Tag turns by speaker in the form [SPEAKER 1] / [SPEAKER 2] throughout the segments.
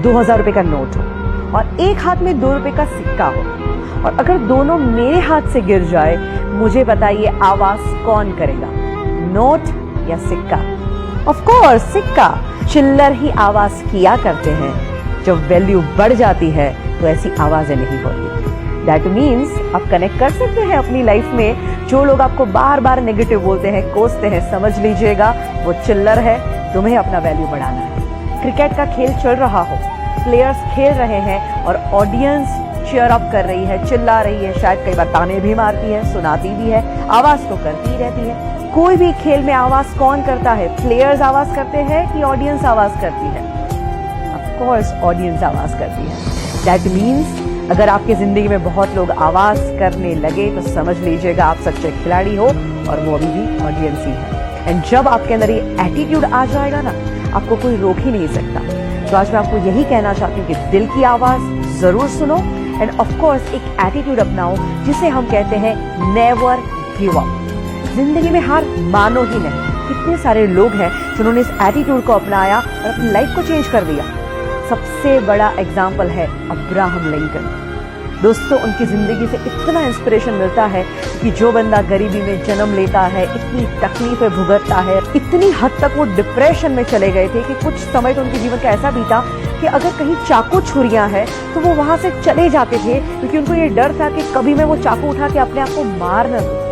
[SPEAKER 1] 2000 रुपए का नोट हो और एक हाथ में 2 रुपए का सिक्का हो, और अगर दोनों मेरे हाथ से गिर जाए, मुझे बताइए आवाज कौन करेगा, नोट या सिक्का? ऑफ कोर्स सिक्का। चिल्लर ही आवाज किया करते हैं। जब वैल्यू बढ़ जाती है तो ऐसी आवाजें नहीं होती। दैट मीन्स आप कनेक्ट कर सकते हैं अपनी लाइफ में। जो लोग आपको बार बार नेगेटिव बोलते हैं, कोसते हैं, समझ लीजिएगा वो चिल्लर है। तुम्हें अपना वैल्यू बढ़ाना है। क्रिकेट का खेल चल रहा हो, प्लेयर्स खेल रहे हैं और ऑडियंस चीयर अप कर रही है, चिल्ला रही है, शायद कई बार ताने भी मारती है, सुनाती भी है, आवाज तो करती ही रहती है। कोई भी खेल में आवाज कौन करता है? प्लेयर्स आवाज करते हैं कि ऑडियंस आवाज करती है? ऑफ कोर्स ऑडियंस आवाज करती है। दैट मीन्स अगर आपकी जिंदगी में बहुत लोग आवाज करने लगे तो समझ लीजिएगा आप सच्चे खिलाड़ी हो, और वो अभी भी ऑडियंस ही है। एंड जब आपके अंदर ये एटीट्यूड आ जाएगा ना, आपको कोई रोक ही नहीं सकता। तो आज मैं आपको यही कहना चाहती हूँ कि दिल की आवाज जरूर सुनो, एंड ऑफ कोर्स एक एटीट्यूड अपनाओ जिसे हम कहते हैं नेवर गिव अप। जिंदगी में हार मानो ही नहीं। कितने सारे लोग हैं जिन्होंने इस एटीट्यूड को अपनाया और अपनी लाइफ को चेंज कर दिया। सबसे बड़ा एग्जाम्पल है अब्राहम लिंकन। दोस्तों, उनकी जिंदगी से इतना इंस्पिरेशन मिलता है कि जो बंदा गरीबी में जन्म लेता है, इतनी तकलीफें भुगतता है, इतनी हद तक वो डिप्रेशन में चले गए थे कि कुछ समय तो उनके जीवन का ऐसा बीता कि अगर कहीं चाकू छुरियां हैं तो वो वहां से चले जाते थे, क्योंकि उनको ये डर था कि कभी मैं वो चाकू उठा के अपने आप को मार न दूं।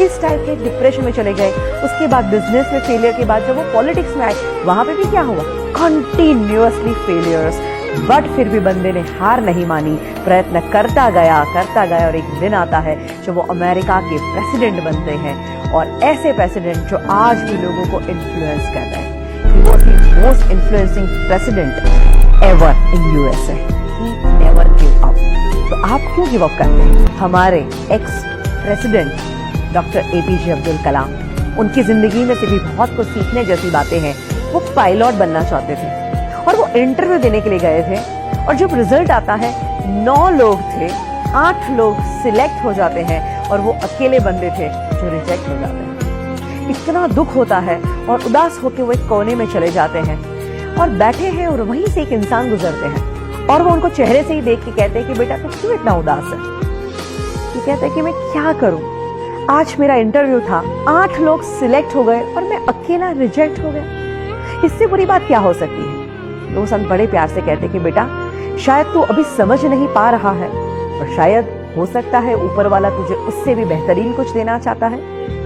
[SPEAKER 1] इस टाइप के डिप्रेशन में चले गए। उसके बाद बिजनेस में फेलियर के बाद जब वो पॉलिटिक्स में आए, वहां पे भी क्या हुआ? Continuously failures. बट फिर भी बंदे ने हार नहीं मानी, प्रयत्न करता गया और एक दिन आता है जब वो अमेरिका के प्रेसिडेंट बनते हैं, और ऐसे प्रेसिडेंट जो आज भी लोगों को इन्फ्लुएंस कर रहे हैं। He was the most influencing president ever in USA. He never give up. तो आप क्यों गिव अप करते हैं? हमारे ex president doctor APJ Abdul Kalam, उनकी जिंदगी में से भी बहुत कुछ सीखने जैसी बातें हैं। वो पायलट बनना चाहते थे और वो इंटरव्यू देने के लिए गए थे, और जब रिजल्ट आता है 9 लोग थे, 8 लोग सिलेक्ट हो जाते हैं और वो अकेले बंदे थे जो रिजेक्ट हो जाते हैं। इतना दुख होता है और उदास होकर वो एक कोने में चले जाते हैं और बैठे हैं, और वहीं से एक इंसान गुजरते हैं और वो उनको चेहरे से ही देख के कहते हैं कि बेटा तू क्यों इतना उदास है? ये कहते हैं कि मैं क्या करूं, आज मेरा इंटरव्यू था, 8 लोग सिलेक्ट हो गए और मैं अकेला रिजेक्ट हो गया। इससे बुरी बात क्या हो सकती है? तो संत बड़े प्यार से कहते कि बेटा शायद तू अभी समझ नहीं पा रहा है, और शायद हो सकता है ऊपर वाला तुझे उससे भी बेहतरीन कुछ देना चाहता है।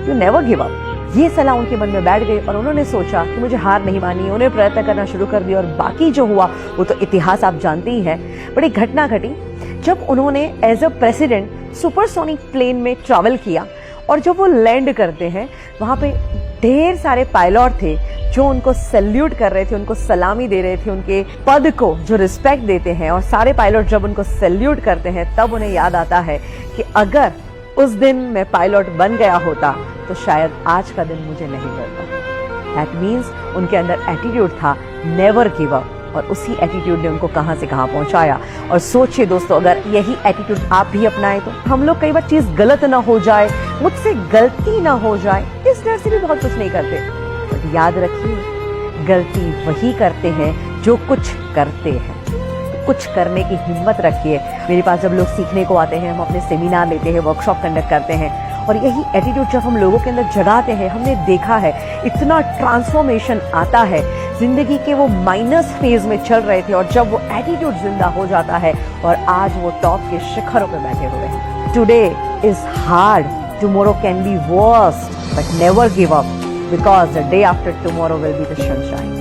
[SPEAKER 1] You never give up. ये सलाह उनके मन में बैठ गई और उन्होंने सोचा कि मुझे हार नहीं मानी। उन्हें प्रयत्न करना शुरू कर दिया, और बाकी जो हुआ वो तो इतिहास आप जानते ही हैं। बड़ी घटना घटी जब उन्होंने as a president supersonic plane में ट्रैवल किया, और जब वो लैंड करते हैं वहां पे ढेर सारे पायलट थे जो उनको सैल्यूट कर रहे थे, उनको सलामी दे रहे थे, उनके पद को जो रिस्पेक्ट देते हैं। और सारे पायलट जब उनको सैल्यूट करते हैं तब उन्हें याद आता है कि अगर उस दिन मैं पायलट बन गया होता तो शायद आज का दिन मुझे नहीं मिलता। दैट मीन्स उनके अंदर एटीट्यूड था नेवर गिव अप, और उसी एटीट्यूड ने उनको कहां से कहां पहुंचाया। और सोचिए दोस्तों, अगर यही एटीट्यूड आप भी अपनाएं तो हम लोग कई बार चीज गलत ना हो जाए, मुझसे गलती ना हो जाए, इस डर से भी बहुत कुछ नहीं करते। बट याद रखिए, गलती वही करते हैं जो कुछ करते हैं। तो कुछ करने की हिम्मत रखिए। मेरे पास जब लोग सीखने को आते हैं, हम अपने सेमिनार लेते हैं, वर्कशॉप कंडक्ट करते हैं, और यही एटीट्यूड जब हम लोगों के अंदर जगाते हैं, हमने देखा है इतना ट्रांसफॉर्मेशन आता है। जिंदगी के वो माइनस फेज में चल रहे थे, और जब वो एटीट्यूड जिंदा हो जाता है, और आज वो टॉप के शिखरों पे बैठे हुए हैं। Today is hard, tomorrow can be worst, but never give up, because the day after tomorrow will be the sunshine.